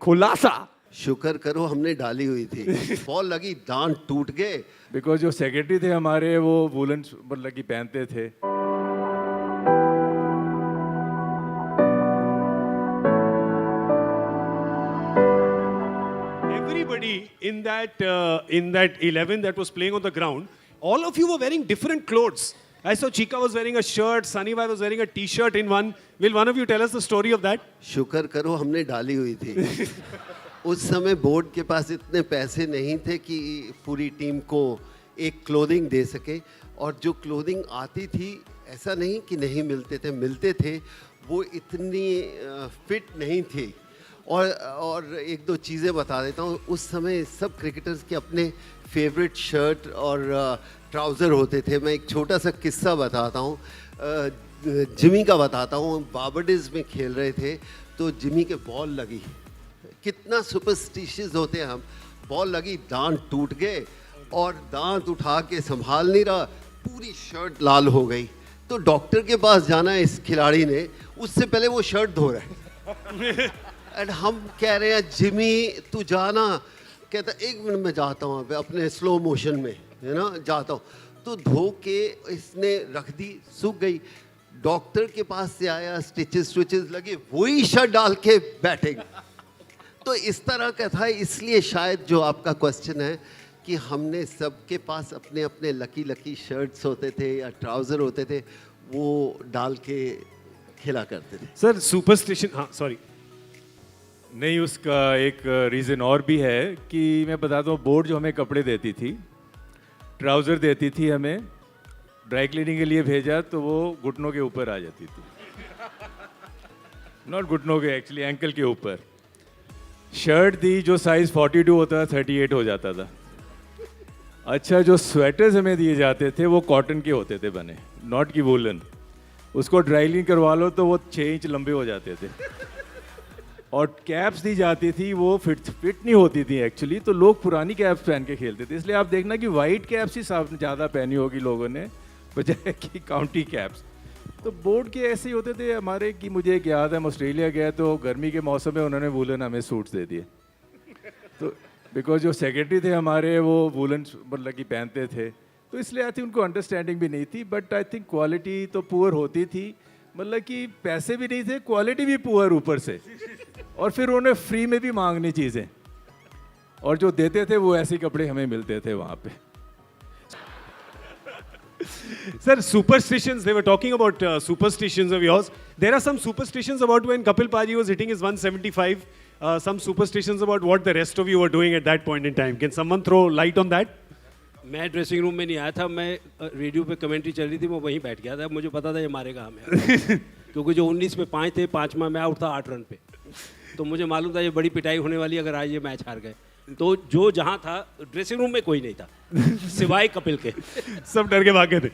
खुलासा। शुक्र करो हमने डाली हुई थी, बॉल लगी दांत टूट गए। बिकॉज जो सेक्रेटरी थे हमारे वो वूलन मतलब की पहनते थे। Everybody in that 11 that was playing on the ground, all of you were wearing different clothes. I saw Chika was wearing a shirt, Sunny Bhai was wearing a T-shirt in one. Will one of you tell us the story of that? शुक्र करो हमने डाली हुई थी। उस समय board के पास इतने पैसे नहीं थे कि पूरी टीम को एक क्लोथिंग दे सके, और जो क्लोथिंग आती थी ऐसा नहीं कि नहीं मिलते थे, वो इतनी फिट नहीं थी। और एक दो चीज़ें बता देता हूँ। उस समय सब क्रिकेटर्स के अपने फेवरेट शर्ट और ट्राउज़र होते थे। मैं एक छोटा सा किस्सा बताता हूँ, जिमी का बताता हूँ। बार्बाडोस में खेल रहे थे तो जिमी के बॉल लगी, कितना सुपरस्टिशियस होते हैं हम। बॉल लगी, दांत टूट गए, और दांत उठा के संभाल नहीं रहा, पूरी शर्ट लाल हो गई। तो डॉक्टर के पास जाना है इस खिलाड़ी ने, उससे पहले वो शर्ट धो रहा है। एंड हम कह रहे हैं जिमी तू जाना, कहता 1 मिनट में जाता हूँ, अपने स्लो मोशन में है ना जाता हूँ। तो धो के इसने रख दी, सूख गई। डॉक्टर के पास से आया, स्टिचेस लगे, वही शर्ट डाल के बैठेंगे। तो इस तरह का था। इसलिए शायद जो आपका क्वेश्चन है कि हमने सबके पास अपने अपने लकी शर्ट्स होते थे या ट्राउज़र होते थे, वो डाल के खेला करते थे। सर सुपरस्टिशन, हाँ सॉरी। नहीं, उसका एक रीज़न और भी है कि मैं बताता हूँ। बोर्ड जो हमें कपड़े देती थी, ट्राउज़र देती थी, हमें ड्राई क्लीनिंग के लिए भेजा तो वो घुटनों के ऊपर आ जाती थी। नॉट घुटनों के, एक्चुअली एंकल के ऊपर। शर्ट दी जो साइज़ 42 होता था, 38 हो जाता था। अच्छा, जो स्वेटर्स हमें दिए जाते थे वो कॉटन के होते थे बने, नॉट की वूलन। उसको ड्राई क्लीन करवा लो तो वो 6 इंच लंबे हो जाते थे। और कैप्स दी जाती थी, वो फिट नहीं होती थी एक्चुअली, तो लोग पुरानी कैप्स पहन के खेलते थे। इसलिए आप देखना कि वाइट कैप्स ही ज़्यादा पहनी होगी लोगों ने, बजाय कि काउंटी कैप्स। तो बोर्ड के ऐसे ही होते थे हमारे कि मुझे एक याद है, हम ऑस्ट्रेलिया गए तो गर्मी के मौसम में उन्होंने वूलन हमें सूट्स दे दिए। तो बिकॉज जो सेक्रेटरी थे हमारे वो वूलन मतलब की पहनते थे, तो इसलिए आई थिंक उनको अंडरस्टैंडिंग भी नहीं थी। बट आई थिंक क्वालिटी तो पुअर होती थी, मतलब कि पैसे भी नहीं थे, क्वालिटी भी पुअर ऊपर से। और फिर उन्हें फ्री में भी मांगनी चीज़ें, और जो देते थे वो ऐसे कपड़े हमें मिलते थे वहाँ पे। Sir, superstitions, they were talking about superstitions of yours. There are some superstitions about when Kapil Paji was hitting his 175. Some superstitions about what the rest of you were doing at that point in time. Can someone throw light on that? मैं dressing room में नहीं आया था, मैं radio पे commentary चल रही थी, मैं वहीं बैठ गया था। मुझे पता था ये मारेगा हमें। क्योंकि जो 19 पे 5 थे, 5वां मैं आउट था 8 रन पे, तो मुझे मालूम था ये बड़ी पिटाई होने वाली अगर आज ये मैच हार गए। तो जो जहाँ था ड्रेसिंग रूम में कोई नहीं था सिवाय कपिल के। सब डर के भागे थे।